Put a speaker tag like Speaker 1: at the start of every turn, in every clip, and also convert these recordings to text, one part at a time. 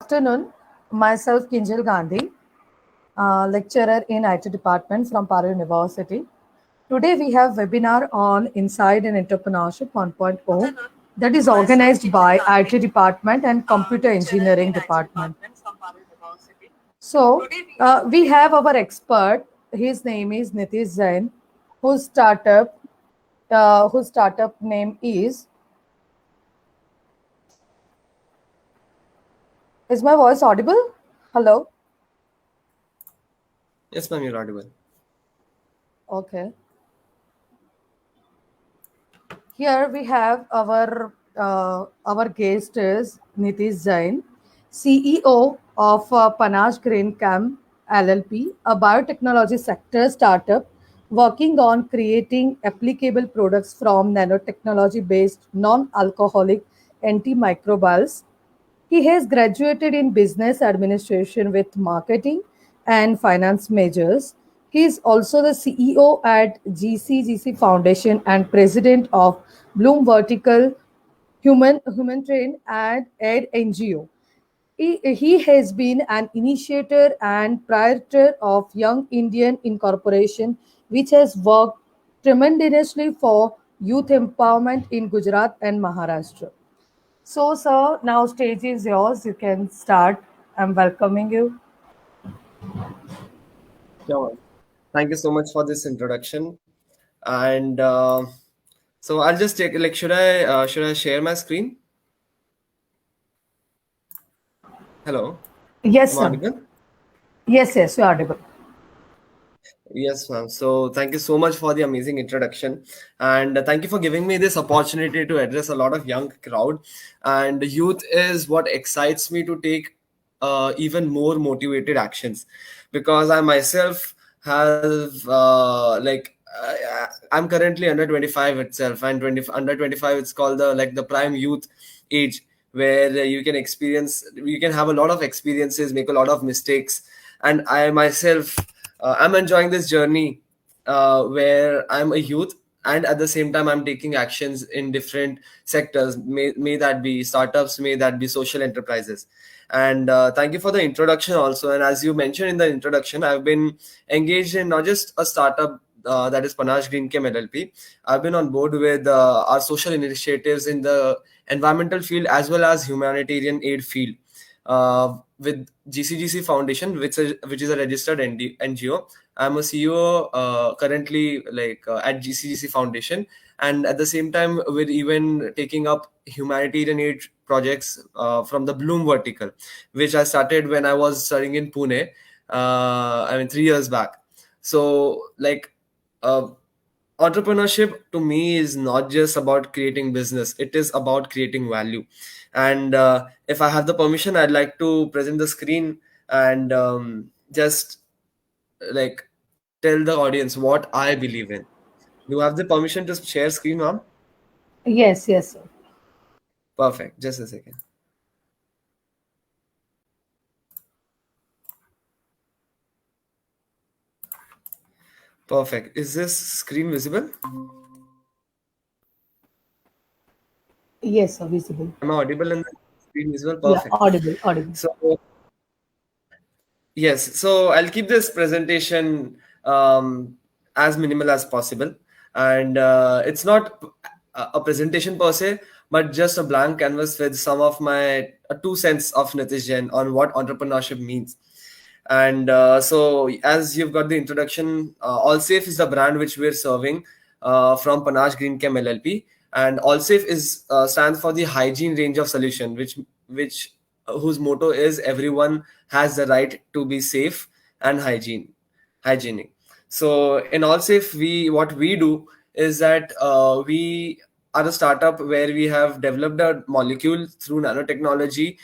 Speaker 1: afternoon. Myself, Kinjal Gandhi, lecturer in IT department from Paro University. Today we have webinar on Inside Entrepreneurship 1.0 that is organized by IT department and computer engineering department. So we have our expert. His name is Nitish Jain, whose startup name is. Is my voice audible? Hello.
Speaker 2: Yes, ma'am, you're audible.
Speaker 1: Okay. Here we have our guest is Nitish Jain, CEO of Panache Green Chem LLP, a biotechnology sector startup working on creating applicable products from nanotechnology-based non-alcoholic antimicrobials. He has graduated in business administration with marketing and finance majors. He is also the CEO at GCGC Foundation and president of Bloom Vertical Humanitarian and Aid NGO. He has been an initiator and proprietor of Young Indian Incorporation, which has worked tremendously for youth empowerment in Gujarat and Maharashtra. So, sir, now stage is yours. You can start. I'm welcoming you.
Speaker 2: Sure. Thank you so much for this introduction. And so I'll just take should I share my screen? Hello,
Speaker 1: Yes,
Speaker 2: am I
Speaker 1: sir.
Speaker 2: audible?
Speaker 1: Yes, you're audible.
Speaker 2: Yes, ma'am. So thank you so much for the amazing introduction, and thank you for giving me this opportunity to address a lot of young crowd. And youth is what excites me to take even more motivated actions, because I myself have I'm currently under 25 itself, and under 25 it's called the prime youth age, where you can have a lot of experiences, make a lot of mistakes, and I myself I'm enjoying this journey where I'm a youth, and at the same time I'm taking actions in different sectors, may that be startups, may that be social enterprises. And thank you for the introduction also. And as you mentioned in the introduction, I've been engaged in not just a startup, that is Panache Green Chem LLP. I've been on board with our social initiatives in the environmental field as well as humanitarian aid field, with GCGC Foundation, which is a registered NGO. I'm a CEO currently, at GCGC Foundation, and at the same time, we're even taking up humanitarian aid projects from the Bloom Vertical, which I started when I was studying in Pune. 3 years back. So, entrepreneurship to me is not just about creating business, it is about creating value. And if I have the permission, I'd like to present the screen and just like tell the audience what I believe in. Do you have the permission to share screen, ma'am?
Speaker 1: Yes, sir.
Speaker 2: Perfect, just a second. Perfect. Is this screen visible?
Speaker 1: Yes, sir, visible.
Speaker 2: Am I audible in the screen visible?
Speaker 1: Yeah,
Speaker 2: Perfect.
Speaker 1: audible.
Speaker 2: So yes, so I'll keep this presentation as minimal as possible, and it's not a presentation per se, but just a blank canvas with some of my 2 cents of Nitish Jain on what entrepreneurship means. And so, as you've got the introduction, AllSafe is the brand which we're serving from Panache Green Chem LLP, and AllSafe is stands for the hygiene range of solution, which whose motto is everyone has the right to be safe and hygienic. So in AllSafe, what we do is that we are a startup where we have developed a molecule through nanotechnology,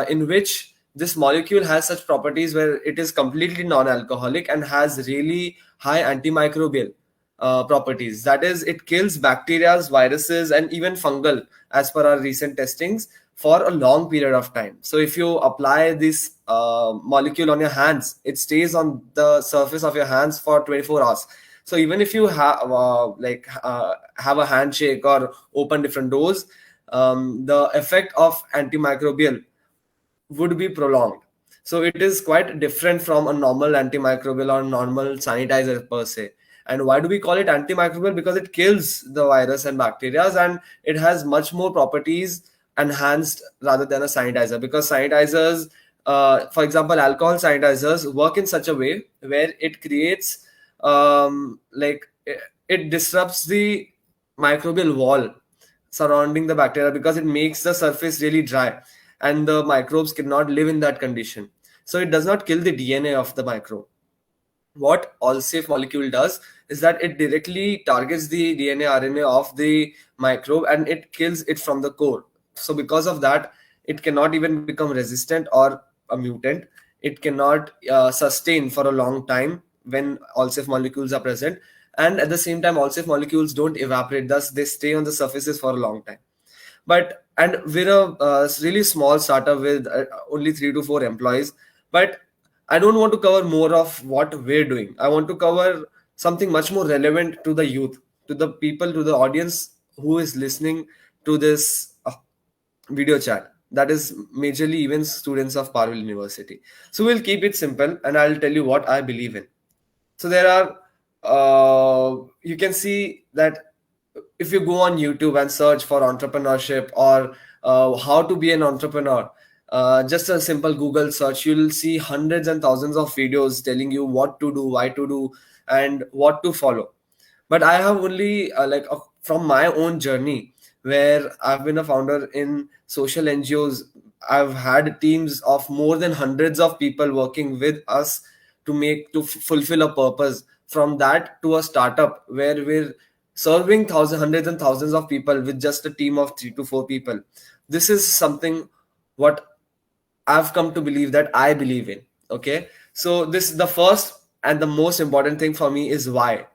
Speaker 2: in which this molecule has such properties where it is completely non-alcoholic and has really high antimicrobial properties. That is, it kills bacteria, viruses, and even fungal, as per our recent testings, for a long period of time. So if you apply this molecule on your hands, it stays on the surface of your hands for 24 hours. So even if you have a handshake or open different doors, the effect of antimicrobial would be prolonged. So it is quite different from a normal antimicrobial or normal sanitizer per se. And why do we call it antimicrobial? Because it kills the virus and bacteria, and it has much more properties enhanced rather than a sanitizer. Because sanitizers, for example, alcohol sanitizers work in such a way where it creates, it disrupts the microbial wall surrounding the bacteria, because it makes the surface really dry and the microbes cannot live in that condition. So it does not kill the DNA of the microbe. What AllSafe molecule does is that it directly targets the DNA RNA of the microbe and it kills it from the core. So because of that, it cannot even become resistant or a mutant. It cannot sustain for a long time when AllSafe molecules are present. And at the same time, AllSafe molecules don't evaporate, thus they stay on the surfaces for a long time. But and we're a really small startup with only 3 to 4 employees. But I don't want to cover more of what we're doing. I want to cover something much more relevant to the youth, to the people, to the audience who is listening to this video chat. That is majorly even students of Parvel University. So we'll keep it simple and I'll tell you what I believe in. So there are, you can see that if you go on YouTube and search for entrepreneurship or how to be an entrepreneur, just a simple Google search, you'll see hundreds and thousands of videos telling you what to do, why to do, and what to follow. But I have only from my own journey, where I've been a founder in social NGOs. I've had teams of more than hundreds of people working with us to fulfill a purpose. From that to a startup where we're serving hundreds and thousands of people with just a team of 3 to 4 people. This is something what I've come to believe that I believe in. Okay, so this the first and the most important thing for me is why,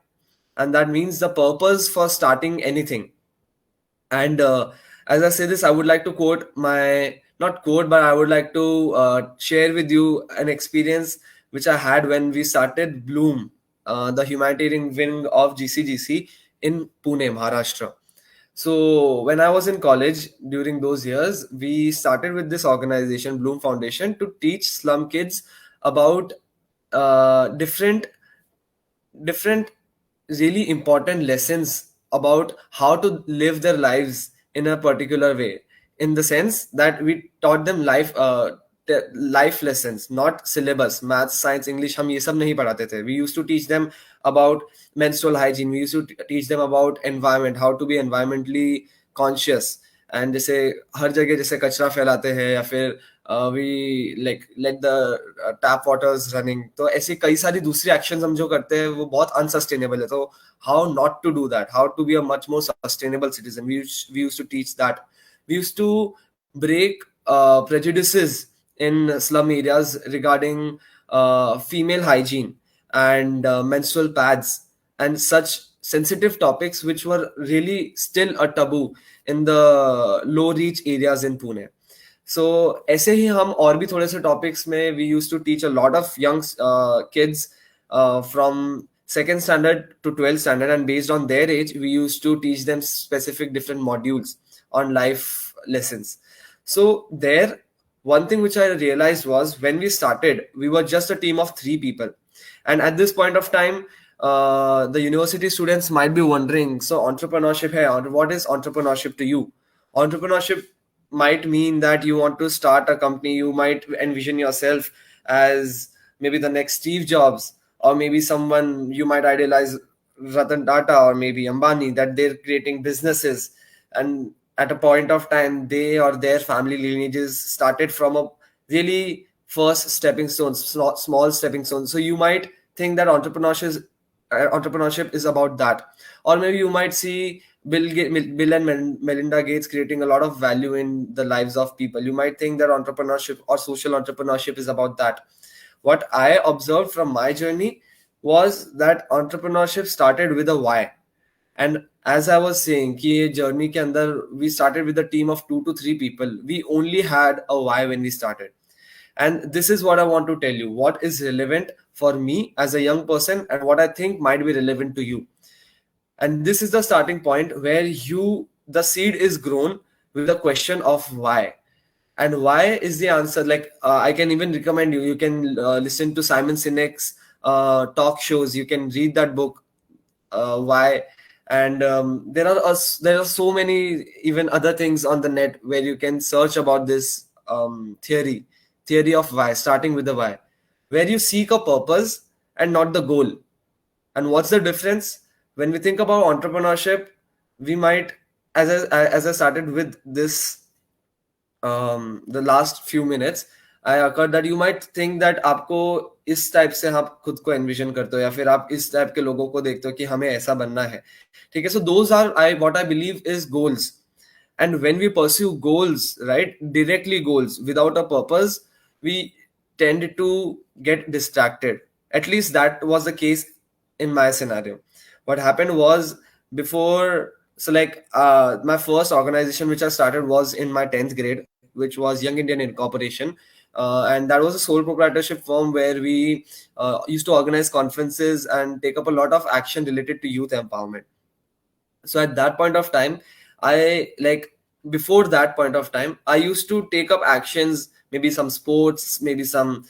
Speaker 2: and that means the purpose for starting anything. And as I say this, I would like to quote my not quote, but I would like to share with you an experience which I had when we started Bloom, the humanitarian wing of GCGC in Pune, Maharashtra. So when I was in college during those years, we started with this organization, Bloom Foundation, to teach slum kids about different really important lessons about how to live their lives in a particular way, in the sense that we taught them life lessons, not syllabus, maths, science, English. हम ये सब नहीं पढ़ाते थे. We used to teach them about menstrual hygiene. We used to teach them about environment, how to be environmentally conscious. And जैसे हर जगह जैसे कचरा फैलाते हैं या फिर we like let the tap waters running, तो ऐसे कई सारी दूसरी एक्शंस हम जो करते हैं वो बहुत unsustainable है. तो how not to do that, how to be a much more sustainable citizen, we used to teach that. We used to break prejudices in slum areas regarding female hygiene and menstrual pads and such sensitive topics which were really still a taboo in the low reach areas in Pune. So ऐसे ही हम और भी थोड़े से topics में we used to teach a lot of young kids from second standard to 12th standard, and based on their age we used to teach them specific different modules on life lessons. So there, one thing which I realized was when we started, we were just a team of 3 people. And at this point of time, the university students might be wondering, so entrepreneurship hai, what is entrepreneurship to you? Entrepreneurship might mean that you want to start a company. You might envision yourself as maybe the next Steve Jobs, or maybe someone you might idealize, Ratan Tata or maybe Ambani, that they're creating businesses, and at a point of time they or their family lineages started from a really first stepping stones, small stepping stones. So you might think that entrepreneurship is about that. Or maybe you might see Bill and Melinda Gates creating a lot of value in the lives of people. You might think that entrepreneurship or social entrepreneurship is about that. What I observed from my journey was that entrepreneurship started with a why. And as I was saying, कि ये journey के अंदर we started with a team of 2 to 3 people. We only had a why when we started. And this is what I want to tell you, what is relevant for me as a young person and what I think might be relevant to you. And this is the starting point where the seed is grown with the question of why. And why is the answer, like I can even recommend you can listen to Simon Sinek's talk shows, you can read that book, why. And there are so many even other things on the net where you can search about this theory of why, starting with the why, where you seek a purpose and not the goal. And what's the difference? When we think about entrepreneurship, we might, as I started with this, the last few minutes, I occurred that you might think that आपको इस type से आप खुद को envision करते हो, या फिर आप इस टाइप के लोगों को देखते हो कि हमें ऐसा बनना है, ठीक है. So those are I what I believe is goals. And when we pursue goals, right, directly goals without a purpose, we tend to get distracted. At least that was the case in my scenario. What happened was, before, so like my first organization which I started was in my 10th grade, which was Young Indian Incorporation. And that was a sole proprietorship firm where we used to organize conferences and take up a lot of action related to youth empowerment. So at that point of time, I like before that point of time, I used to take up actions, maybe some sports, maybe some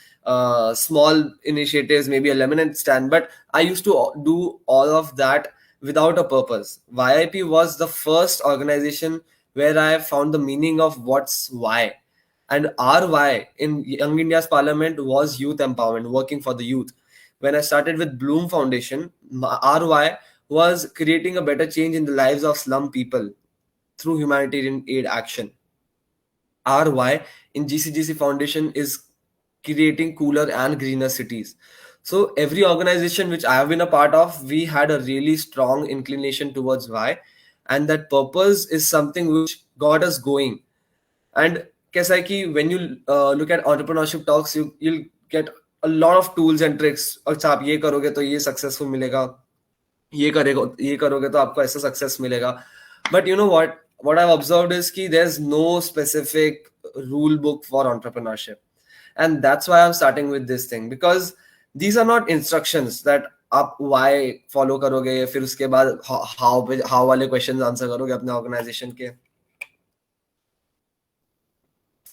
Speaker 2: small initiatives, maybe a lemonade stand, but I used to do all of that without a purpose. YIP was the first organization where I found the meaning of what's why. And our why in Young India's Parliament was youth empowerment, working for the youth. When I started with Bloom Foundation, our why was creating a better change in the lives of slum people through humanitarian aid action. Our why in GCGC Foundation is creating cooler and greener cities. So every organization which I have been a part of, we had a really strong inclination towards why, and that purpose is something which got us going. And कैसा है कि when you look at entrepreneurship talks, you'll get a lot of tools and tricks. अच्छा आप ये करोगे तो ये successful मिलेगा, ये करोगे तो आपको ऐसा सक्सेस मिलेगा. But you know what I've observed is कि there's no specific rule book for entrepreneurship. And that's why I'm starting with this thing, because these are not instructions that आप why follow करोगे, फिर उसके बाद how वाले questions answer करोगे अपने organization के.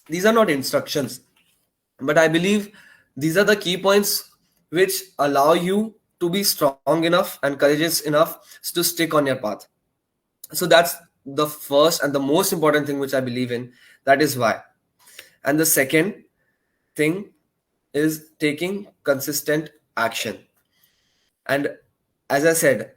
Speaker 2: These are not instructions, but I believe these are the key points which allow you to be strong enough and courageous enough to stick on your path. So that's the first and the most important thing which I believe in. That is why. And the second thing is taking consistent action. And as I said,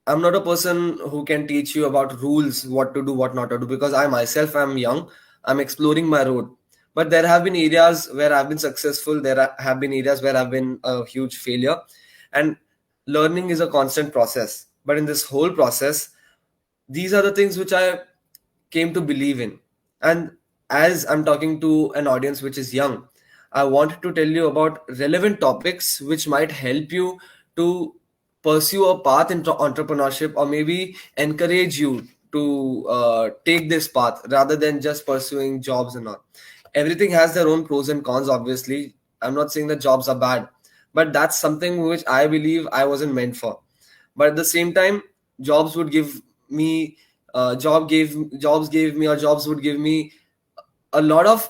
Speaker 2: I'm not a person who can teach you about rules, what to do, what not to do, because I myself am young. I'm exploring my road. But there have been areas where I've been successful. There have been areas where I've been a huge failure. And learning is a constant process. But in this whole process, these are the things which I came to believe in. And as I'm talking to an audience which is young, I wanted to tell you about relevant topics which might help you to pursue a path into entrepreneurship, or maybe encourage you to take this path rather than just pursuing jobs and all. Everything has their own pros and cons, obviously. I'm not saying that jobs are bad, but that's something which I believe I wasn't meant for. But at the same time, jobs would give me jobs would give me a lot of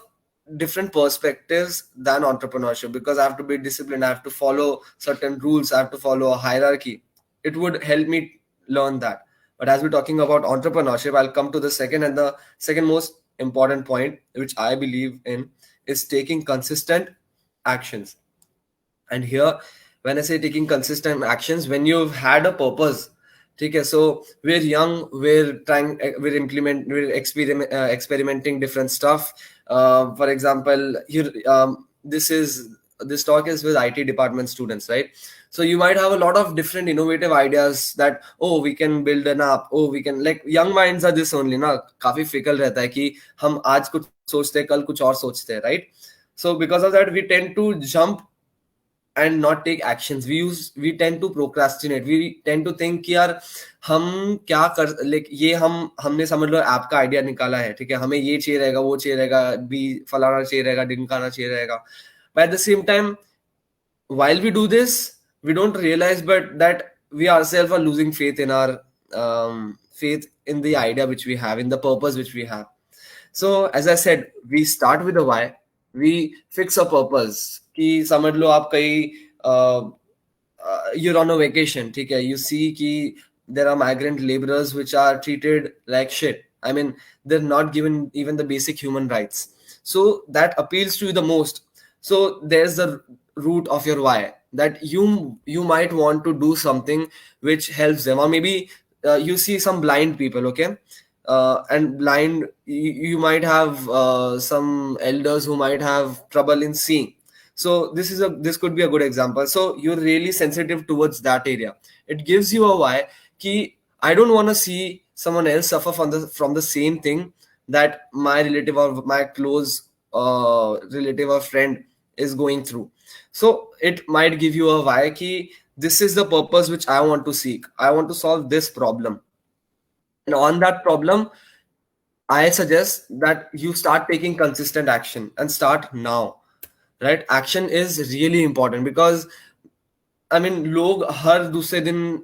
Speaker 2: different perspectives than entrepreneurship, because I have to be disciplined, I have to follow certain rules, I have to follow a hierarchy. It would help me learn that. But as we're talking about entrepreneurship, I'll come to the second, and the second most important point which I believe in is taking consistent actions. And here, when I say taking consistent actions, when you've had a purpose, okay, so we're young, we're experimenting different stuff. For example, here, this talk is with IT department students, right? So you might have a lot of different innovative ideas that, oh, we can build an app, oh, we can, like, young minds are this only ना, काफी fickle रहता है कि हम आज कुछ सोचते हैं, कल कुछ और सोचते हैं, right? So because of that, we tend to jump and not take actions. We tend to procrastinate. We tend to think कि यार हम क्या कर, like ये हमने समझ लो ऐप का आइडिया निकाला है, ठीक है, हमें ये चाहिए रहेगा, वो चाहिए रहेगा, भी फलाना चाहिए रहेगा, ढिमकाना चाहिए रहेगा. But at the same time, while we do this, we don't realize but that we ourselves are losing faith in our faith in the idea which we have, in the purpose which we have. So as I said, we start with a why, we fix a purpose. कि समझ लो आप कहीं you're on a vacation, ठीक है? You see कि there are migrant laborers which are treated like shit. I mean, they're not given even the basic human rights. So that appeals to you the most. So there's the root of your why, that you might want to do something which helps them, or maybe you see some blind people, okay? And blind, you might have some elders who might have trouble in seeing. So this could be a good example. So you're really sensitive towards that area. It gives you a why ki I don't want to see someone else suffer from the same thing that my relative or my close relative or friend is going through. So it might give you a why ki this is the purpose which I want to seek. I want to solve this problem. And on that problem, I suggest that you start taking consistent action and start now. Right? Action is really important because I mean, लोग हर दूसरे दिन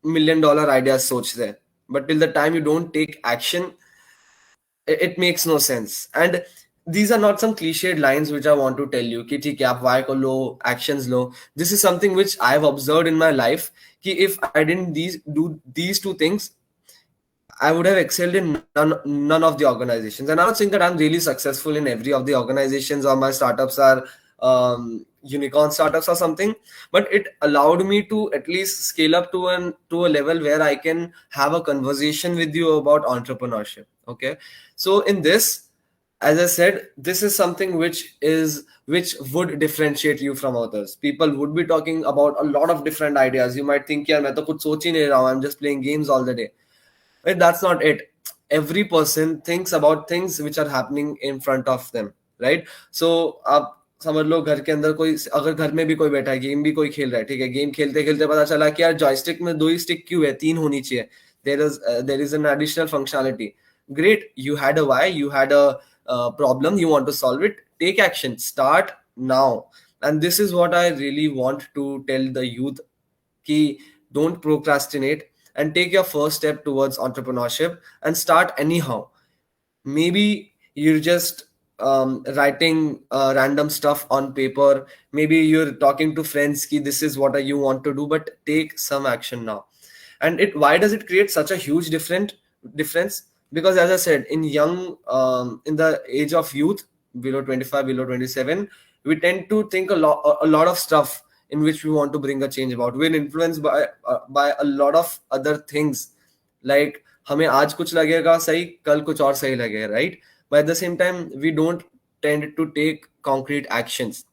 Speaker 2: $1 million ideas सोचते हैं, but till the time you don't take action, it makes no sense. And these are not some cliched lines which I want to tell you कि ठीक है आप why को लो, actions low. This is something which I've observed in my life कि if I didn't do these two things, I would have excelled in none of the organizations. And I'm not saying that I'm really successful in every of the organizations or my startups are unicorn startups or something, but it allowed me to at least scale up to a level where I can have a conversation with you about entrepreneurship. Okay, so in this, as I said, this is something which would differentiate you from others. People would be talking about a lot of different ideas. You might think, यार मैं तो कुछ सोच ही नहीं रहा हूँ, I'm just playing games all the day. But that's not it. Every person thinks about things which are happening in front of them, right? So आप समझ लो घर के अंदर कोई, अगर घर में भी कोई बैठा है, गेम भी कोई खेल रहा है, ठीक है, गेम खेलते खेलते पता चला कि यार जॉयस्टिक में 2 ही स्टिक क्यों है, 3 होनी चाहिए. There is an additional functionality. Great, you had a why, you had a problem, you want to solve it. Take action, start now. And this is what I really want to tell the youth, कि don't procrastinate and take your first step towards entrepreneurship and start anyhow. Maybe you're just writing random stuff on paper. Maybe you're talking to friends ki this is what you want to do, but take some action now. And it why does it create such a huge difference? Because as I said, in the age of youth, below 25, below 27, we tend to think a lot of stuff in which we want to bring a change about. We're influenced by a lot of other things, like हमें आज कुछ लगेगा सही, कल कुछ और सही लगेगा, right? But at the same time, we don't tend to take concrete actions.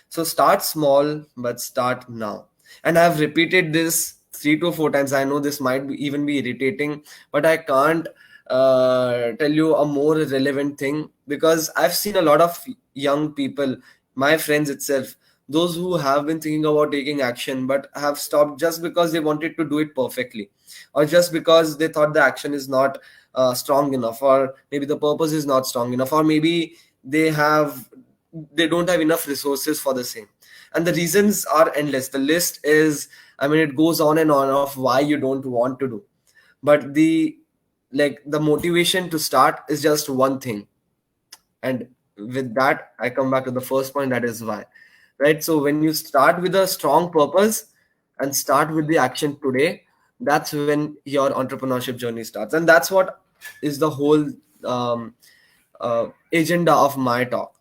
Speaker 2: So start small, but start now. And I've repeated this 3 to 4 times. I know this might even be irritating, but I can't tell you a more relevant thing, because I've seen a lot of young people, my friends itself, those who have been thinking about taking action but have stopped just because they wanted to do it perfectly, or just because they thought the action is not strong enough, or maybe the purpose is not strong enough, or maybe they don't have enough resources for the same. And the reasons are endless. The list is, I mean, it goes on and on of why you don't want to do. But the motivation to start is just one thing. And with that, I come back to the first point, that is why. Right? So when you start with a strong purpose and start with the action today, that's when your entrepreneurship journey starts. And that's what is the whole agenda of my talk.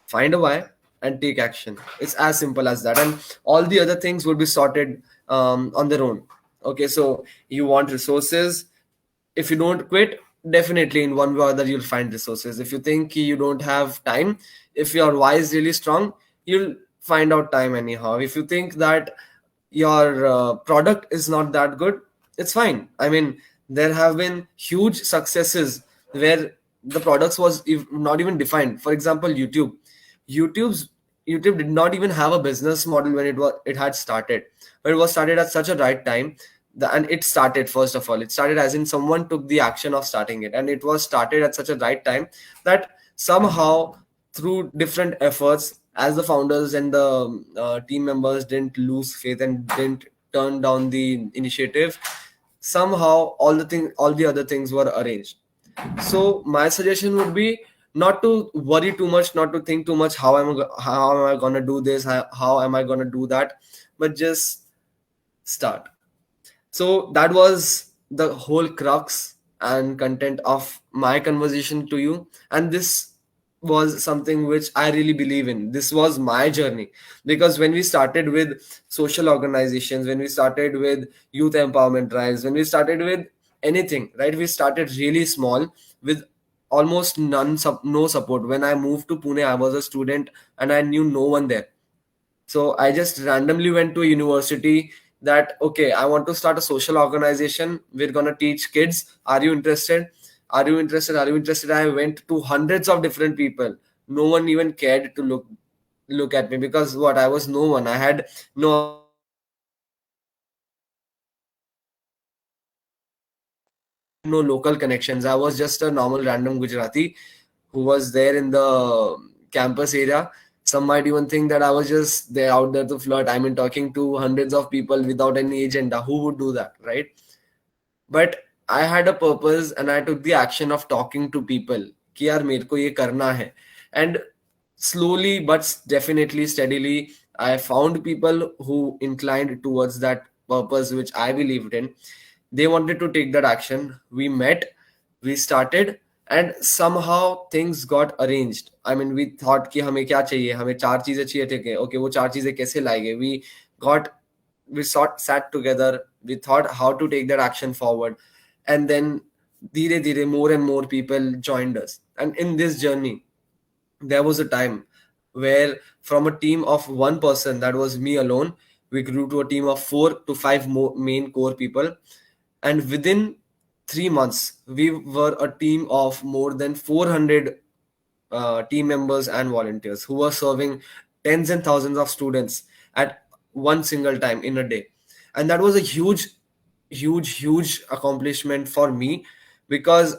Speaker 2: Find a why and take action. It's as simple as that. And all the other things will be sorted on their own. Okay, so you want resources. If you don't quit, definitely in one way or other you'll find resources. If you think you don't have time, if your why is really strong, you'll find out time anyhow. If you think that your product is not that good, it's fine. I mean, there have been huge successes where the products was not even defined. For example, YouTube's YouTube did not even have a business model when it had started, but it was started at such a right time. And it started, first of all, it started as in someone took the action of starting it, and it was started at such a right time that somehow, through different efforts, as the founders and the team members didn't lose faith and didn't turn down the initiative, somehow all the other things were arranged. So my suggestion would be not to worry too much, not to think too much. How am I gonna do this? How am I gonna do that? But just start. So that was the whole crux and content of my conversation to you. And this was something which I really believe in. This was my journey. Because when we started with social organizations, when we started with youth empowerment drives, when we started with anything, right? We started really small with almost no support. When I moved to Pune, I was a student and I knew no one there. So I just randomly went to a university that, okay, I want to start a social organization. We're going to teach kids. Are you interested? Are you interested? Are you interested? I went to hundreds of different people. No one even cared to look at me, because what, I was no one. I had no organization connections. I had no local connections. I was just a normal random Gujarati who was there in the campus area. Some might even think that I was just there out there to flirt. I mean, talking to hundreds of people without any agenda. Who would do that, right? But I had a purpose and I took the action of talking to people कि यार मेरे को ये करना है. And slowly but definitely, steadily, I found people who inclined towards that purpose which I believed in. They wanted to take that action. We met, we started, and somehow things got arranged. I mean, we thought कि हमें क्या चाहिए, हमें 4 चीजें चाहिए, ठीक है, okay, वो 4 चीजें कैसे लाएंगे. We sat together, we thought how to take that action forward, and then धीरे more and more people joined us. And in this journey, there was a time where from a team of one person, that was me alone, we grew to a team of 4 to 5 more main core people. And within 3 months, we were a team of more than 400 team members and volunteers who were serving tens and thousands of students at one single time in a day. And that was a huge accomplishment for me, because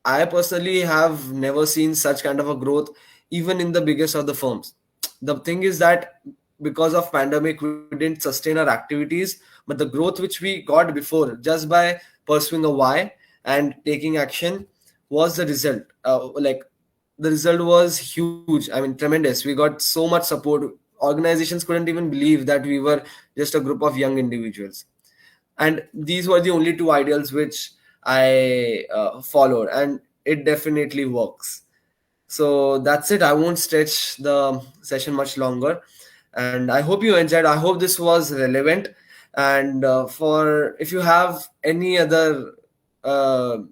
Speaker 2: I personally have never seen such kind of a growth even in the biggest of the firms. The thing is that because of pandemic we didn't sustain our activities, but the growth which we got before just by pursuing a why and taking action was the result. The result was huge. I mean, tremendous. We got so much support. Organizations couldn't even believe that we were just a group of young individuals. And these were the only two ideals which I followed, and it definitely works. So that's it. I won't stretch the session much longer, and I hope you enjoyed. I hope this was relevant. And for if you have any other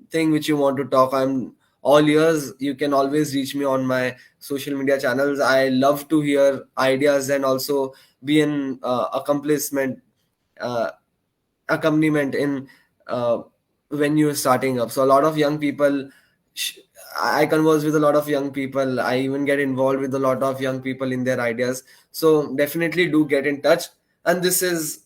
Speaker 2: thing which you want to talk, I'm all ears. You can always reach me on my social media channels. I love to hear ideas and also be an accomplishment uh, accompaniment in uh, when you're starting up. So a lot of young people, sh- I converse with a lot of young people. I even get involved with a lot of young people in their ideas. So definitely do get in touch. And this is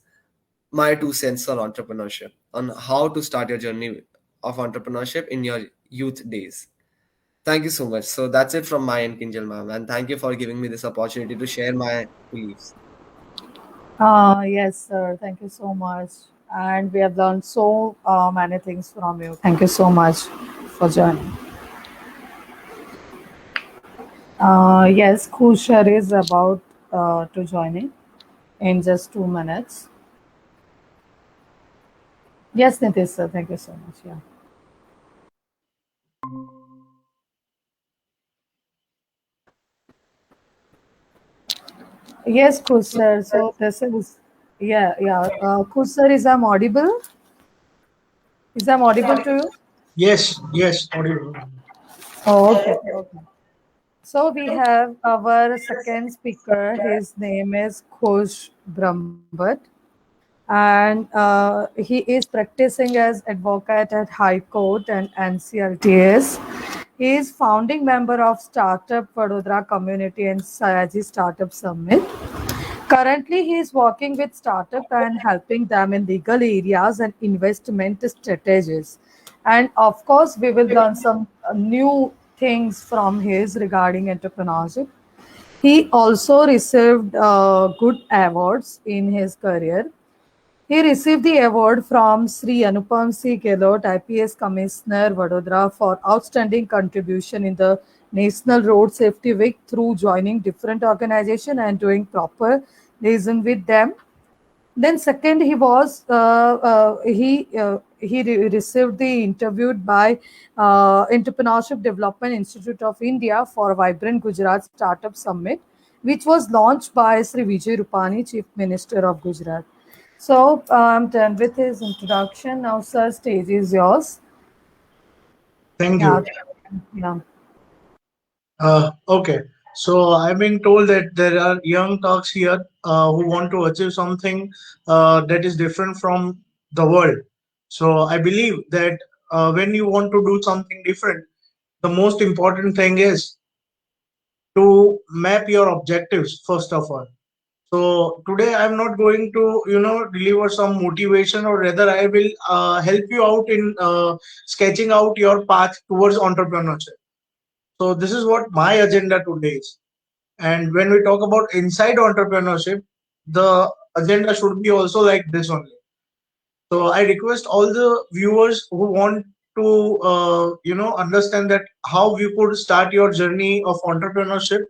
Speaker 2: my 2 cents on entrepreneurship, on how to start your journey of entrepreneurship in your youth days. Thank you so much. So that's it from my end, Kinjal ma'am, and thank you for giving me this opportunity to share my beliefs.
Speaker 1: Yes, sir. Thank you so much. And we have learned so many things from you. Thank you so much for joining. Yes, Kushar is about to join in just 2 minutes. Yes, Nitish, sir. Thank you so much. Yeah. Yes, Kushar. So this is, yeah. Kushar, is I'm audible? Is I'm audible to you?
Speaker 3: Yes, yes, audible.
Speaker 1: Oh, okay. Okay. So we have our second speaker. His name is Khush Brahmbhat, and he is practicing as advocate at High Court and NCLTS. He is founding member of Startup Vadodara Community and Sayaji Startup Summit. Currently, he is working with startup and helping them in legal areas and investment strategies. And of course, we will learn some new things from his regarding entrepreneurship. He also received good awards in his career. He received the award from Sri Anupam C. Gehlot, IPS Commissioner, Vadodara, for outstanding contribution in the National Road Safety Week through joining different organizations and doing proper liaison with them. Then second, he received the interviewed by Entrepreneurship Development Institute of India for Vibrant Gujarat Startup Summit, which was launched by Sri Vijay Rupani, Chief Minister of Gujarat. So I'm done with his introduction. Now, sir, stage is yours.
Speaker 3: Thank
Speaker 1: Yeah,
Speaker 3: you.
Speaker 1: yeah.
Speaker 3: Okay. So I've been told that there are young talks here who want to achieve something that is different from the world. So I believe that when you want to do something different, the most important thing is to map your objectives first of all. So today I'm not going to, deliver some motivation, or rather I will help you out in sketching out your path towards entrepreneurship. So this is what my agenda today is. And when we talk about inside entrepreneurship, the agenda should be also like this only. So I request all the viewers who want to, understand that how you could start your journey of entrepreneurship.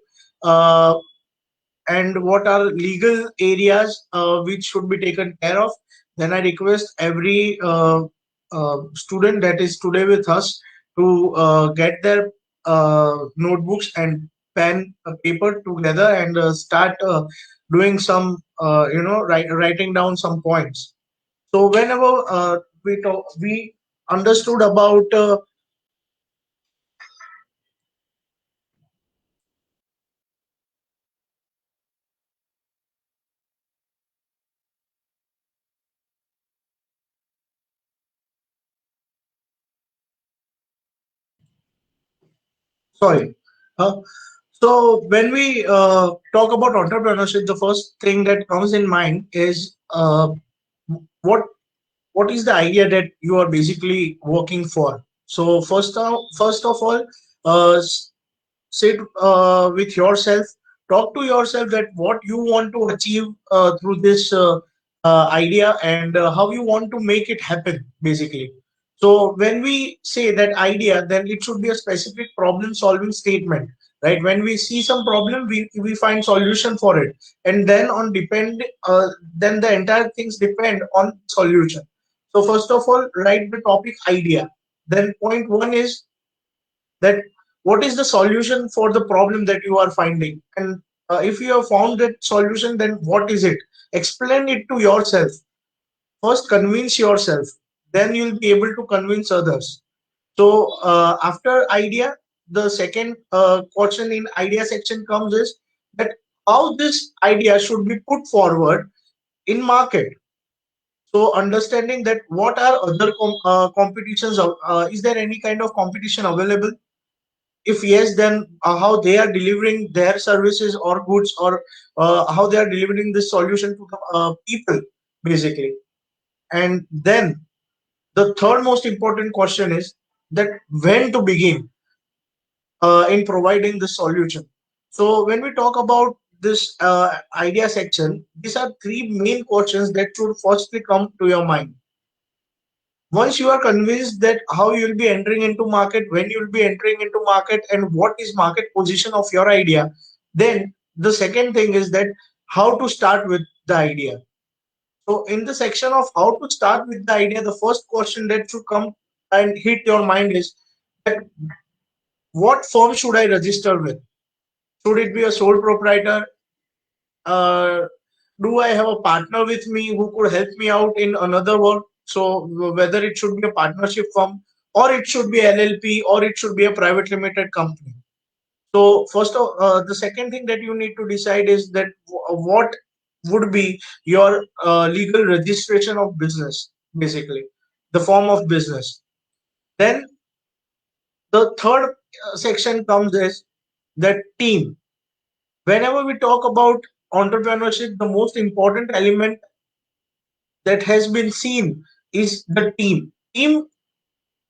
Speaker 3: Uh, and what are legal areas which should be taken care of. Then I request every student that is today with us to get their notebooks and pen paper together and start doing some, writing down some points. So whenever we understood about sorry. Uh, so when we talk about entrepreneurship, the first thing that comes in mind is what what is the idea that you are basically working for. So first of all, sit with yourself, talk to yourself that what you want to achieve through this idea, and how you want to make it happen basically. So when we say that idea, then it should be a specific problem solving statement, right? When we see some problem, we find solution for it, and then on depend then the entire things depend on solution. So first of all, write the topic idea. Then point one is that what is the solution for the problem that you are finding, and if you have found that solution, then what is it? Explain it to yourself. First convince yourself, then you'll be able to convince others. So after idea, the second question in idea section comes is that how this idea should be put forward in market. So understanding that what are other competitions, is there any kind of competition available? If yes, then how they are delivering their services or goods, or how they are delivering this solution to the people basically. And then the third most important question is that when to begin in providing the solution. So when we talk about this idea section, these are three main questions that should firstly come to your mind. Once you are convinced that how you will be entering into market, when you will be entering into market, and what is market position of your idea, then the second thing is that how to start with the idea. So in the section of how to start with the idea, the first question that should come and hit your mind is that what firm should I register with? Should it be a sole proprietor? uh, do I have a partner with me who could help me out in another work? So whether it should be a partnership firm, or it should be LLP, or it should be a private limited company. So the second thing that you need to decide is that what would be your legal registration of business, basically the form of business. Then the third section comes is that team. Whenever we talk about entrepreneurship, the most important element that has been seen is the team.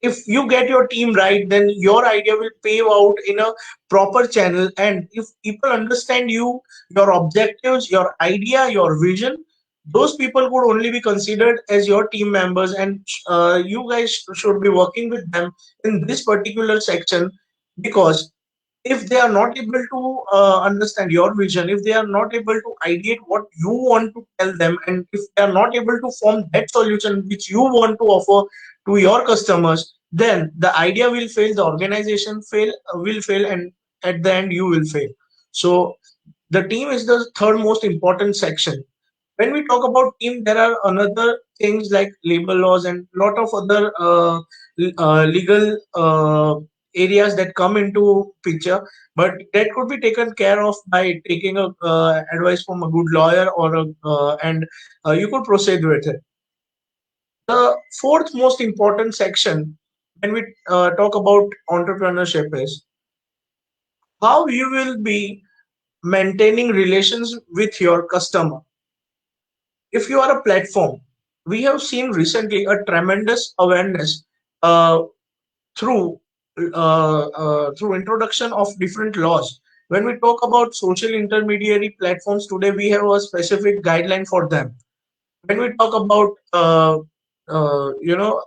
Speaker 3: If you get your team right, then your idea will pave out in a proper channel, and if people understand you, your objectives, your idea, your vision, those people could only be considered as your team members, and you guys should be working with them in this particular section, because if they are not able to understand your vision, if they are not able to ideate what you want to tell them, and if they are not able to form that solution which you want to offer to your customers, then the idea will fail, the organization will fail, and at the end you will fail. So the team is the third most important section. When we talk about team, there are another things like labor laws and lot of other legal areas that come into picture, but that could be taken care of by taking a advice from a good lawyer, or and you could proceed with it. The fourth most important section when we talk about entrepreneurship is how you will be maintaining relations with your customer. If you are a platform, we have seen recently a tremendous awareness uh, through through introduction of different laws. When we talk about social intermediary platforms today, we have a specific guideline for them. When we talk about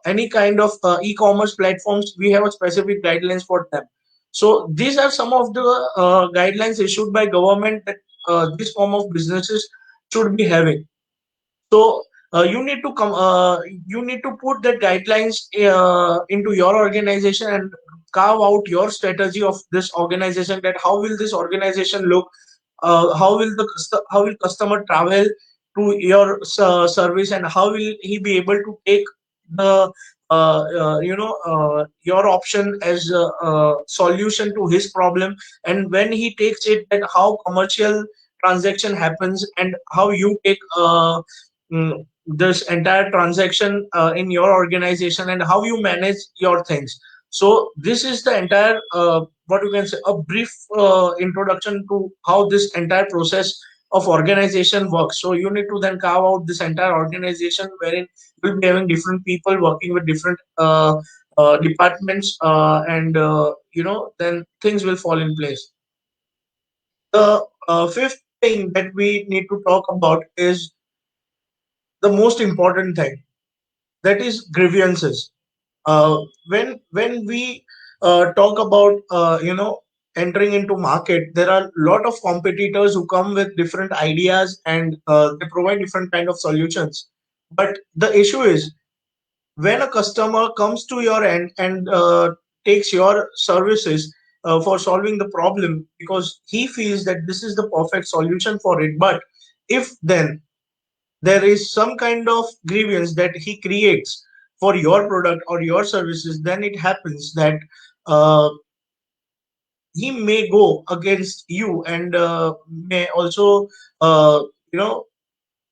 Speaker 3: any kind of e-commerce platforms, we have a specific guidelines for them. So these are some of the guidelines issued by government that this form of businesses should be having. So you need to put the guidelines into your organization and carve out your strategy of this organization, that how will this organization look, how will customer travel to your service, and how will he be able to take the your option as a solution to his problem, and when he takes it, then how commercial transaction happens, and how you take this entire transaction in your organization, and how you manage your things. So this is the entire what you can say, a brief introduction to how this entire process of organization works. So you need to then carve out this entire organization wherein you'll be having different people working with different departments, and then things will fall in place. The fifth thing that we need to talk about is the most important thing, that is grievances. When we talk about entering into market, there are a lot of competitors who come with different ideas, and they provide different kind of solutions. But the issue is, when a customer comes to your end and takes your services for solving the problem, because he feels that this is the perfect solution for it, but if then there is some kind of grievance that he creates for your product or your services, then it happens that uh, he may go against you, and may also uh, you know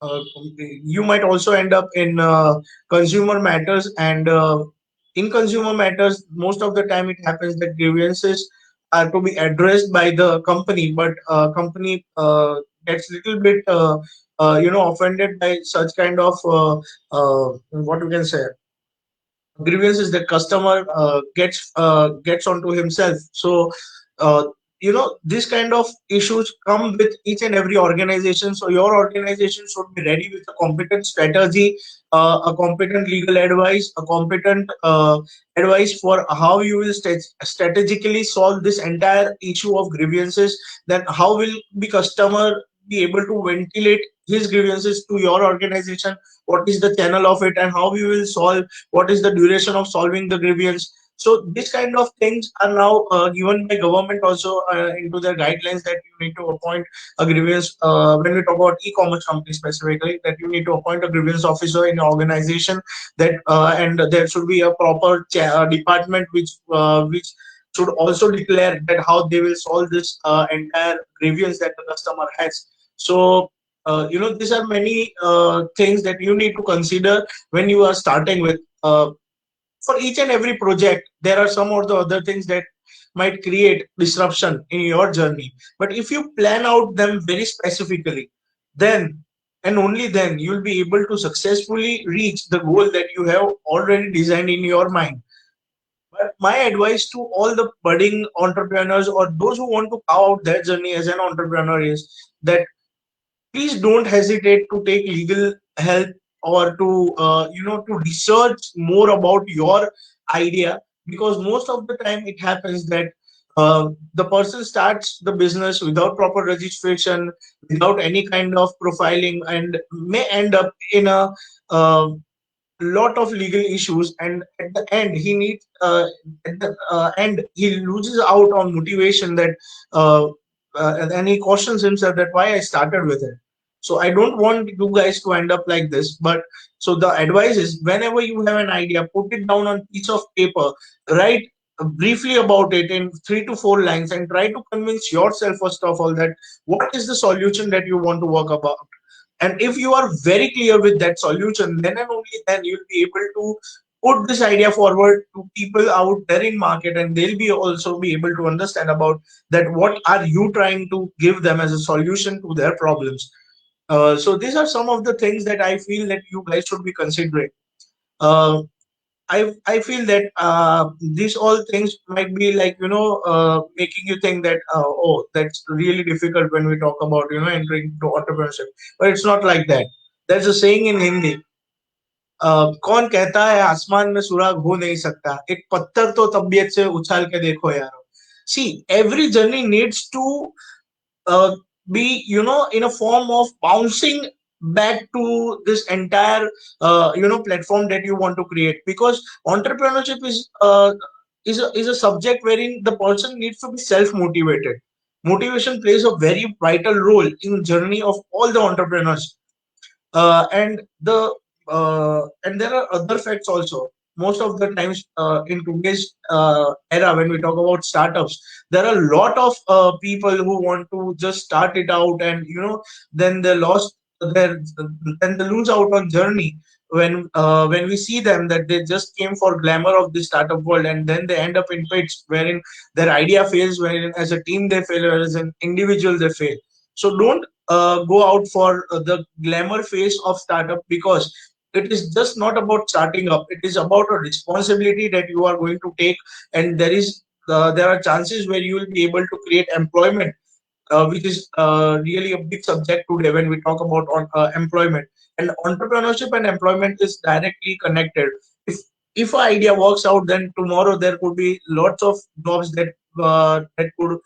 Speaker 3: uh, you might also end up in consumer matters, and in consumer matters, most of the time it happens that grievances are to be addressed by the company, but company gets little bit offended by such kind of what you can say, grievances that customer gets onto himself. So uh, this kind of issues come with each and every organization. So your organization should be ready with a competent strategy, a competent legal advice, a competent advice for how you will strategically solve this entire issue of grievances. Then how will the customer be able to ventilate his grievances to your organization, what is the channel of it, and how we will solve, what is the duration of solving the grievance. So this kind of things are now given by government also into their guidelines, that you need to appoint a grievance, when we talk about e-commerce companies specifically, that you need to appoint a grievance officer in your organization, that and there should be a proper department which should also declare that how they will solve this entire grievance that the customer has. So these are many things that you need to consider when you are starting with. For each and every project, there are some or the other things that might create disruption in your journey. But if you plan out them very specifically, then and only then you'll be able to successfully reach the goal that you have already designed in your mind. But my advice to all the budding entrepreneurs, or those who want to carve out their journey as an entrepreneur, is that please don't hesitate to take legal help or to to research more about your idea, because most of the time it happens that the person starts the business without proper registration, without any kind of profiling, and may end up in a uh, lot of legal issues, and at the end he needs at the end he loses out on motivation, that uh, and he cautions himself that why I started with it. So I don't want you guys to end up like this. But so the advice is, whenever you have an idea, put it down on piece of paper, write briefly about it in 3 to 4 lines, and try to convince yourself first of all that what is the solution that you want to work about. And if you are very clear with that solution, then and only then you'll be able to put this idea forward to people out there in market, and they'll be also be able to understand about that what are you trying to give them as a solution to their problems. So these are some of the things that I feel that you guys should be considering. Uh, I feel that these all things might be like making you think that oh, that's really difficult when we talk about entering into entrepreneurship, but it's not like that. There's a saying in Hindi, कौन कहता है आसमान में सुराग हो नहीं सकता, एक पत्थर तो तबीयत से उछाल के देखो यारो. See, every journey needs to uh, be in a form of bouncing back to this entire platform that you want to create, because entrepreneurship is a subject wherein the person needs to be self motivated. Motivation plays a very vital role in journey of all the entrepreneurs. And there are other facts also. Most of the times in today's era, when we talk about startups, there are a lot of people who want to just start it out, and then they lost their then they lose out on journey when we see them that they just came for glamour of the startup world, and then they end up in pits wherein their idea fails, wherein as a team they fail, or as an individual they fail. So don't go out for the glamour phase of startup, because it is just not about starting up. It is about a responsibility that you are going to take, and there are chances where you will be able to create employment, which is really a big subject today when we talk about employment. And entrepreneurship and employment is directly connected. If an idea works out, then tomorrow there could be lots of jobs that could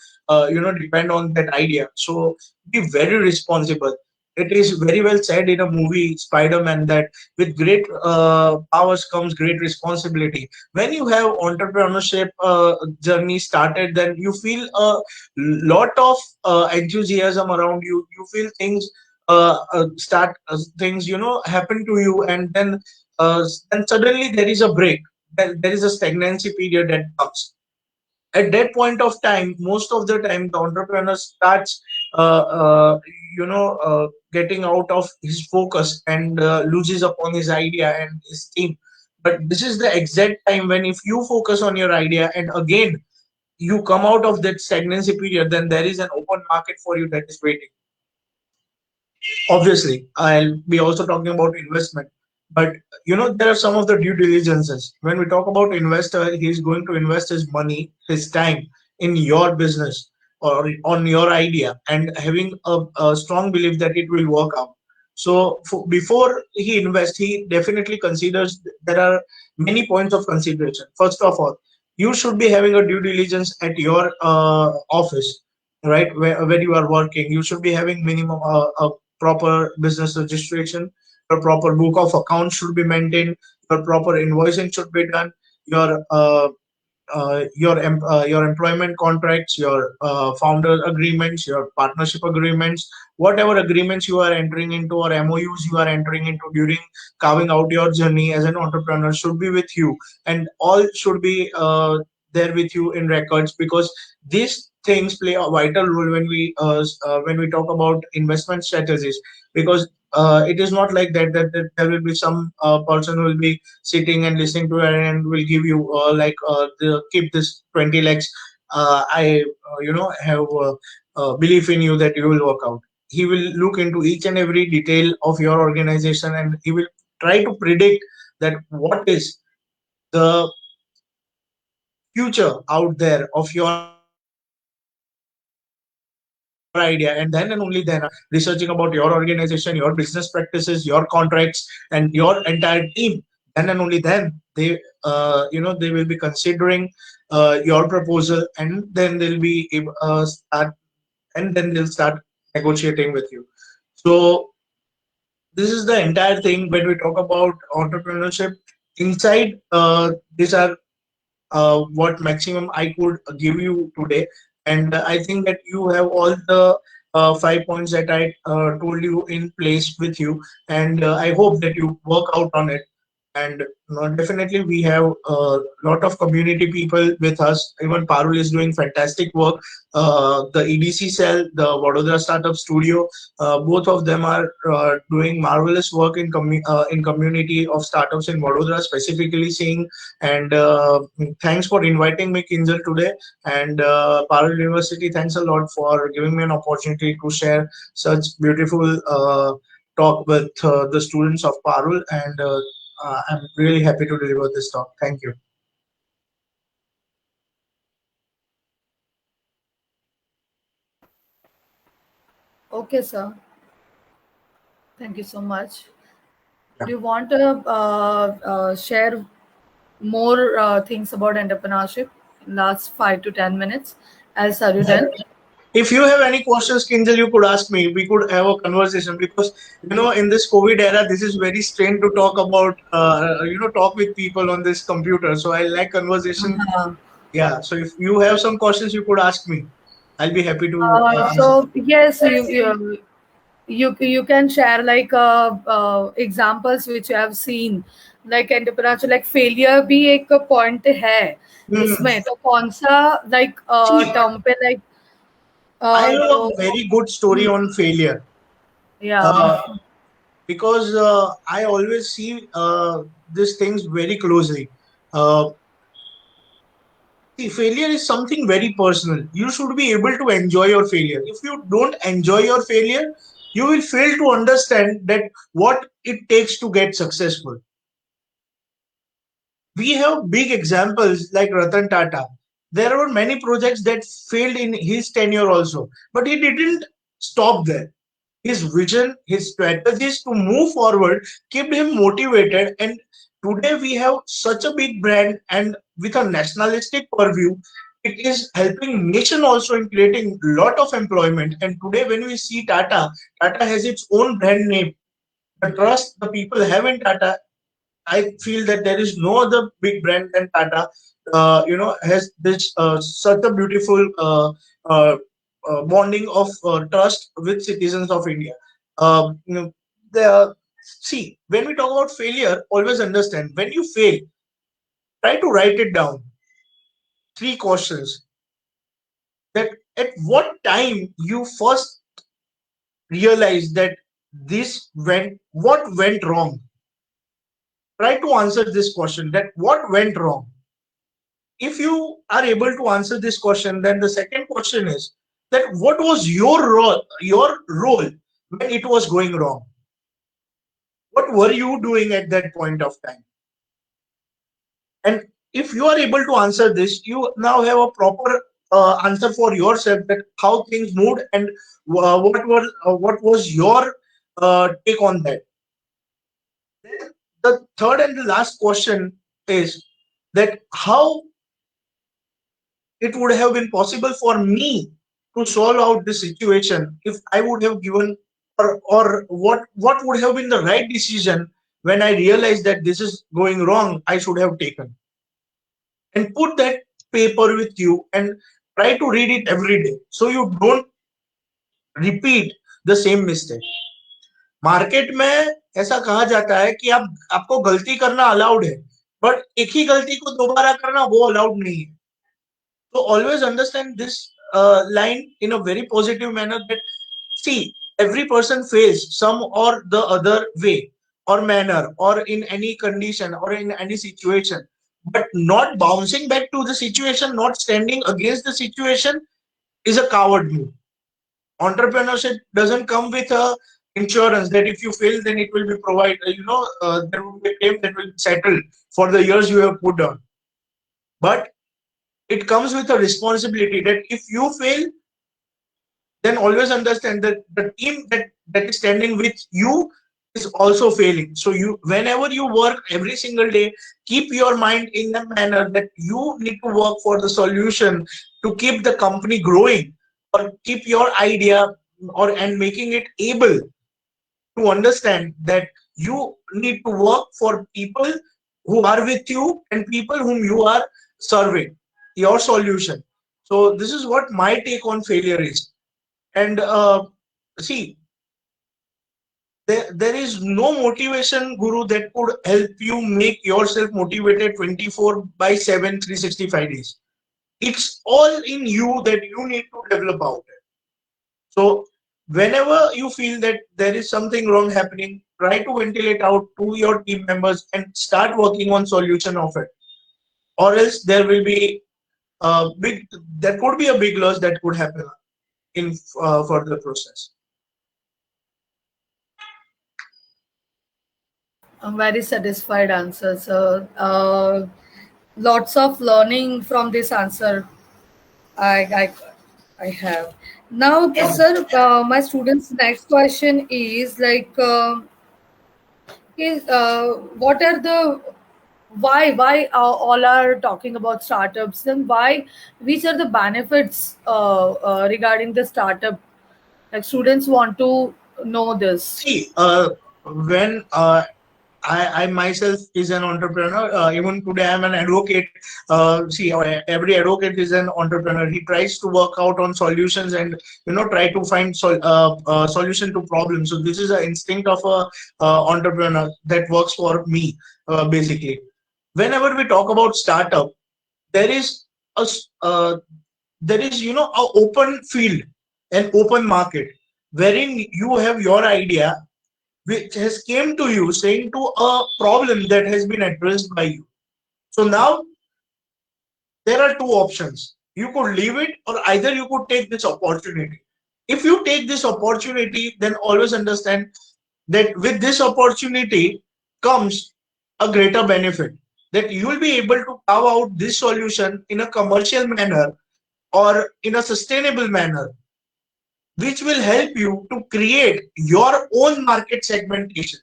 Speaker 3: depend on that idea. So be very responsible. It is very well said in a movie Spider-Man that with great powers comes great responsibility. When you have entrepreneurship journey started, then you feel a lot of enthusiasm around you. You feel things start things happen to you, and then suddenly there is a break. There is a stagnancy period that comes. At that point of time, most of the time the entrepreneur starts uh, uh, getting out of his focus, and loses upon his idea and his team. But this is the exact time when, if you focus on your idea and again you come out of that stagnancy period, then there is an open market for you that is waiting. Obviously, I'll be also talking about investment, but there are some of the due diligences. When we talk about investor, he's going to invest his money, his time in your business or on your idea, and having a strong belief that it will work out. So before he invests, he definitely considers, there are many points of consideration. First of all, you should be having a due diligence at your office, right, where you are working. You should be having minimum a proper business registration. Your proper book of accounts should be maintained. Your proper invoicing should be done. Your employment contracts, your founder agreements, your partnership agreements, whatever agreements you are entering into or MOUs you are entering into during carving out your journey as an entrepreneur should be with you, and all should be there with you in records, because these things play a vital role when we talk about investment strategies. Because it is not like that there will be some person who will be sitting and listening to it and will give you keep this 20 lakhs. I have belief in you that you will work out. He will look into each and every detail of your organization, and he will try to predict that what is the future out there of your organization, and what is the your idea, and only then researching about your organization, your business practices, your contracts, and your entire team, then and only then they they will be considering your proposal, and then they'll be start and then they'll start negotiating with you. So this is the entire thing when we talk about entrepreneurship. Inside, these are what maximum I could give you today. And I think that you have all the 5 points that I told you in place with you. And I hope that you work out on it. And definitely, we have a lot of community people with us. Even Parul is doing fantastic work. The EDC cell, the Vadodara Startup Studio, both of them are doing marvelous work in community of startups in Vadodara, specifically seeing. And thanks for inviting me, Kinjal, today. And Parul University, thanks a lot for giving me an opportunity to share such beautiful talk with the students of Parul. And I'm really happy to deliver this talk. Thank you.
Speaker 1: Okay, sir. Thank you so much.
Speaker 3: Yeah.
Speaker 1: Do you want to share more things about entrepreneurship in last 5 to 10 minutes? Else, are you done?
Speaker 3: If you have any questions, Kinjal, you could ask me. We could have a conversation because in this COVID era, this is very strange to talk about. Talk with people on this computer. So I like conversation.
Speaker 1: Uh,
Speaker 3: Yeah. So if you have some questions, you could ask me. I'll be happy to answer.
Speaker 1: so yes, you can share like examples which you have seen, like entrepreneurship, like failure भी एक point है
Speaker 3: Hmm.
Speaker 1: इसमें, तो कौन सा like
Speaker 3: See,
Speaker 1: term पे like
Speaker 3: I have a
Speaker 1: तो
Speaker 3: very good story on failure.
Speaker 1: yeah.
Speaker 3: Uh, because I always see these things very closely. Uh, See, failure is something very personal. You should be able to enjoy your failure. If you don't enjoy your failure, you will fail to understand that what it takes to get successful. We have big examples like Ratan Tata. There were many projects that failed in his tenure also, but he didn't stop there. His vision, his strategies to move forward kept him motivated. And today we have such a big brand, and with a nationalistic purview, it is helping nation also in creating a lot of employment. And today when we see Tata, Tata has its own brand name. The trust the people have in Tata, I feel that there is no other big brand than Tata. Has this such a beautiful bonding of trust with citizens of India. The See, when we talk about failure, always understand when you fail, try to write it down. Three questions: that at what time you first realized that what went wrong. Try to answer this question: that what went wrong. If you are able to answer this question, then the second question is that what was your role when it was going wrong? What were you doing at that point of time? And if you are able to answer this, you now have a proper answer for yourself, that how things moved, and what was your take on that. Then the third and the last question is that how it would have been possible for me to solve out this situation if I would have given, or what would have been the right decision when I realized that this is going wrong, I should have taken. And put that paper with you and try to read it every day so you don't repeat the same mistake. Market में ऐसा कहा जाता है कि आपको गलती करना allowed है, बट एक ही गलती को दोबारा करना वो अलाउड नहीं है. So always understand this line in a very positive manner, that see, every person fails some or the other way or manner or in any condition or in any situation. But not bouncing back to the situation, not standing against the situation is a coward move. Entrepreneurship doesn't come with a insurance that if you fail, then it will be provided. There will be a claim that will be settled for the years you have put on. But it comes with a responsibility that if you fail, then always understand that the team that is standing with you is also failing. So you, whenever you work every single day, keep your mind in a manner that you need to work for the solution to keep the company growing, or keep your idea, or and making it able to understand that you need to work for people who are with you and people whom you are serving your solution. So this is what my take on failure is. And see, there is no motivation guru that could help you make yourself motivated 24 by 7, 365 days. It's all in you that you need to develop out. So whenever you feel that there is something wrong happening, try to ventilate out to your team members and start working on solution of it. Or else there will be big, there could be a big loss that could happen in further process.
Speaker 1: I'm very satisfied answer, sir. Lots of learning from this answer. I I, I have. Now, sir, my students' next question is like, is what are the why all are talking about startups, and why which are the benefits regarding the startup? Like students want to know this.
Speaker 3: See, when I myself is an entrepreneur. Even today, I'm an advocate. See, every advocate is an entrepreneur. He tries to work out on solutions and try to find solution to problems. So this is an instinct of a entrepreneur that works for me basically. Whenever we talk about startup, there is there is a open field, an open market, wherein you have your idea which has came to you saying to a problem that has been addressed by you. So now there are two options. You could leave it, or either you could take this opportunity. If you take this opportunity, then always understand that with this opportunity comes a greater benefit, that you will be able to carve out this solution in a commercial manner or in a sustainable manner, which will help you to create your own market segmentation.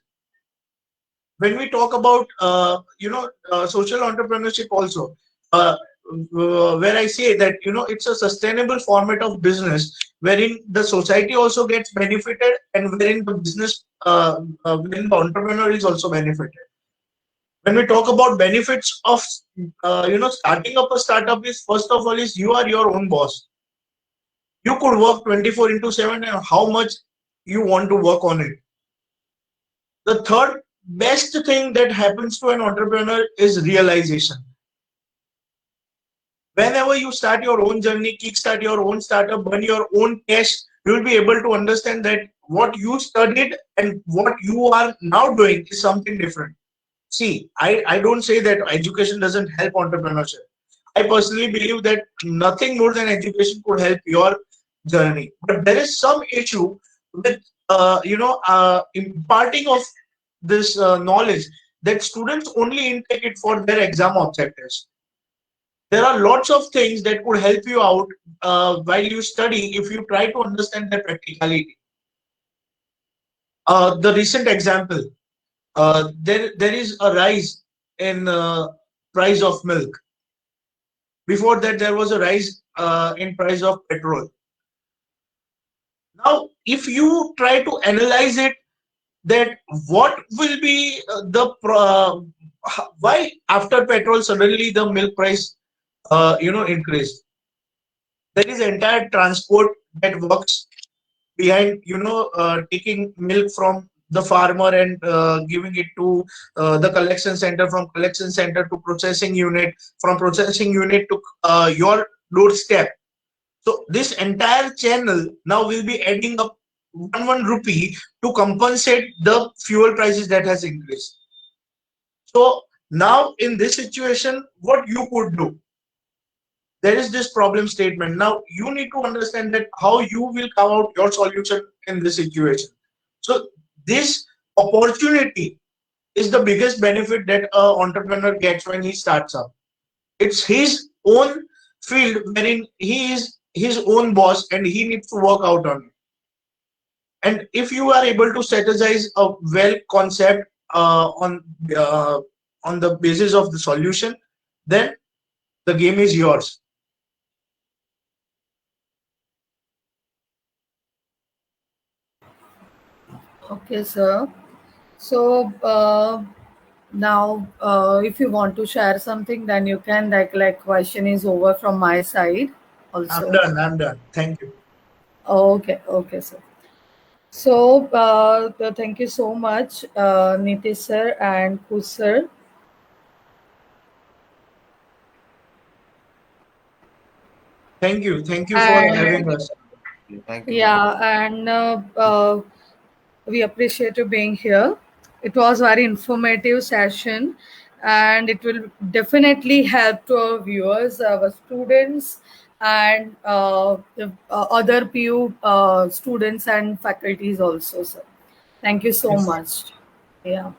Speaker 3: When we talk about social entrepreneurship also, uh, where I say that it's a sustainable format of business wherein the society also gets benefited, and wherein the business wherein the entrepreneur is also benefited. When we talk about benefits of starting up a startup, is first of all is you are your own boss. You could work 24 into 7 and how much you want to work on it. The third best thing that happens to an entrepreneur is realization. Whenever you start your own journey, kickstart your own startup, burn your own cash, you will be able to understand that what you studied and what you are now doing is something different. See, I don't say that education doesn't help entrepreneurship. I personally believe that nothing more than education could help your journey. But there is some issue with imparting of this knowledge, that students only intake it for their exam objectives. There are lots of things that could help you out while you study if you try to understand their practicality. The recent example, there is a rise in price of milk. Before that, there was a rise in price of petrol. Now, if you try to analyze it, that what will be why after petrol suddenly the milk price increased? There is entire transport that works behind taking milk from the farmer and giving it to the collection center, from collection center to processing unit, from processing unit to your doorstep. So this entire channel now will be adding up one rupee to compensate the fuel prices that has increased. So now in this situation, what you could do, there is this problem statement. Now you need to understand that how you will come out your solution in this situation. So this opportunity is the biggest benefit that an entrepreneur gets when he starts up. It's his own field wherein he is his own boss and he needs to work out on it. And if you are able to strategize a well concept uh, on the basis of the solution, then the game is yours.
Speaker 1: Okay, sir. So now, if you want to share something, then you can. Like question is over from my side,
Speaker 3: I'm
Speaker 1: also.
Speaker 3: done. I'm done. Thank you.
Speaker 1: Okay, okay, sir. So thank you so much, Nitish sir and Kush sir.
Speaker 3: Thank you. Thank you for
Speaker 1: And
Speaker 3: having us.
Speaker 2: Thank you.
Speaker 1: yeah, and we appreciate you being here. It was very informative session, and it will definitely help to our viewers, our students, and the other PU students and faculties also, sir. Tthank you so
Speaker 3: Yes.
Speaker 1: much. Yeah.